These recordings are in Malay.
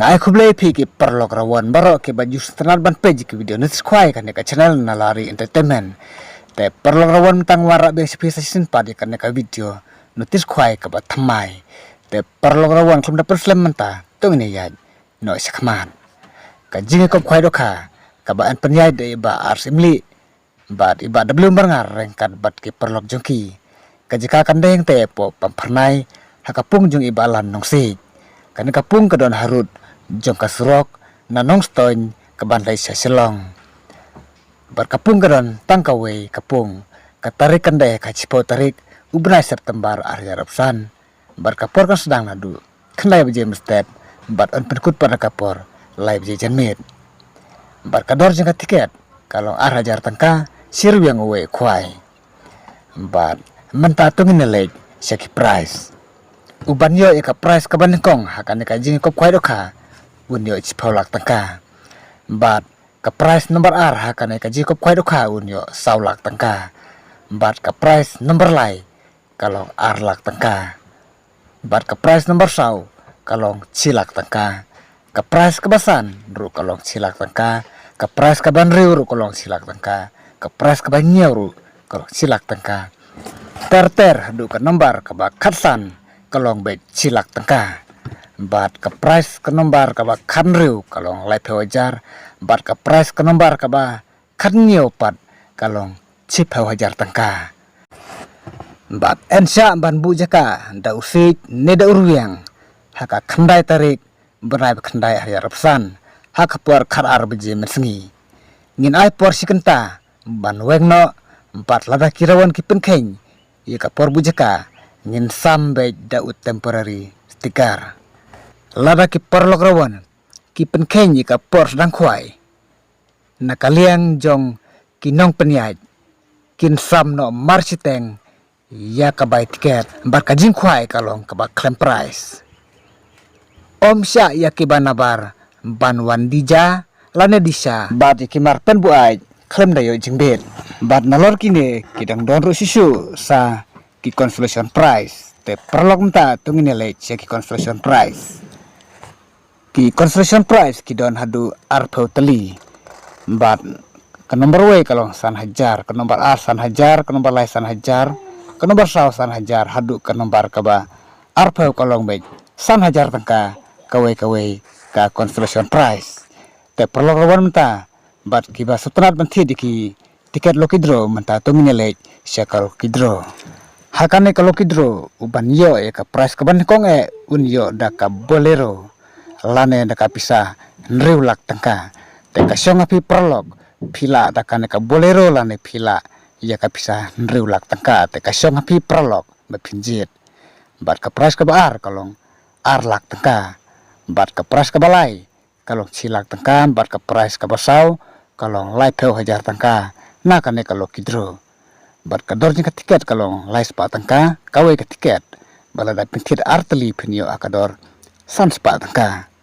Ngai kublai pi ki perlok rawan baro ke baju setenar ban page ki video nuts kwai kan ka channel nalari entertainment. Te perlok rawan tang warak be spesial season padi kan ka video nutis kwai ka ba thamai. Te perlok rawan klum da perslam menta tung ni ya no sakman. Ka jinga ko kwai doka ka ba an penyai de ba arsimli ba iba da belum ngar rengkat bat ki perlok jongki. Ka jika kan deng te po pampernai hakapung jong ibalan nongsi. Kan kapung ke don harut jong kasrok na nong stoin ke bandai sasilong berkapung ke don tangkawe kapung katarik kandai kacipo tarik ubnai September arya rapsan berkapor kan sedang nadu kendai beje mestep bat on penkut pada kapor lai beje janmit berkador jengka tiket kalau hajar tangka siru yang uwe kuai bat mentatungin nelek syaki price uban yo eka price kaban kong hakan eka jing kop kwai doka un yo chipolak tangka bat ka price number r hakan eka jing kop kwai doka un yo saulak tangka bat ka price number lai kalong r lak tangka bat ka price number sau kalong chilak tangka ka price kebasan ru kalong chilak tangka ka price kaban riu ru kalong chilak tangka ka price kaban nyau ru kalong chilak tangka ter du ka number ka ba khatsan kalong bet silak tengka bat ke price ke nombar ka ba kanriu kalong lai wajar bat ke price ke nombar ka ba kanyo pat kalong chip wajar tengka bat ensya ban bu jaka da usik ne da urwiang haka khandai tarik berai khandai hari rapsan haka por kharar beje mesengi ngin ai por sikenta ban wengno bat lada kirawan kipen kheng ye ka por bu jaka ngin sampai daud temporary stiker lada ki perlok rawan ki penkenyi ka por sedang kwai na kaliang jong kinong penyaj kin sam no marsiteng ya ka bai tiket bar ka jing kwai kalong ka ba claim price om sya ya ki banabar banwan dija lane disa bat ki mar pen bu ai claim dayo jingbet bat nalor kine kidang don ru sisu sa ki consolation prize te perlok mta tungin nilai ki consolation prize ki don hadu arpau teli bat ke nomor we kalau san hajar ke nomor a san hajar ke nomor lai san hajar ke nomor sau san hajar hadu ke nomor kaba arpau kalong baik san hajar tangka kawe ka consolation prize te perlok rawan mta bat kiba sutenat benti diki tiket lokidro mta tungin nilai syakal kidro hakane kalau kidro uban yo ka price kaban kong un yo da ka bolero lane da ka pisah nriulak tangka te ka syong api perlok pila da kane ka bolero lane pila ya ka pisah nriulak tangka te ka syong api perlok bepinjit bat ka price ka bar kalong arlak tangka bat ka price ka balai kalong silak tangka bat ka price ka basau kalong lai peu hajar tangka na kane kalau kidro bat kador jing tiket kalong lai spa tangka kawe ke tiket balada pintit arteli pinyo akador san spa tangka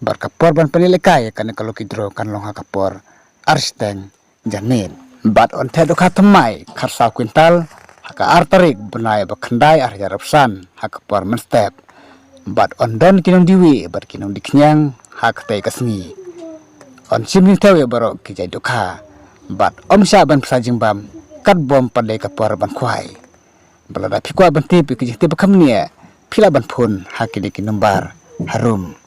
bat kapor ban penilekay kan kalau kidro kan long hakapor arsteng janin bat on tedo katamai karsa kwintal haka artarik benai bakandai arja rapsan hakapor menstep bat on don kinong diwi bat kinong diknyang hakatay kasngi on simning tewe baro kijay doka bat om sya ban pesajing bam kat bom pada kapor ban kwai balada pikwa ban tipi kijiti bakamnia pila ban pun hakili ki nombar harum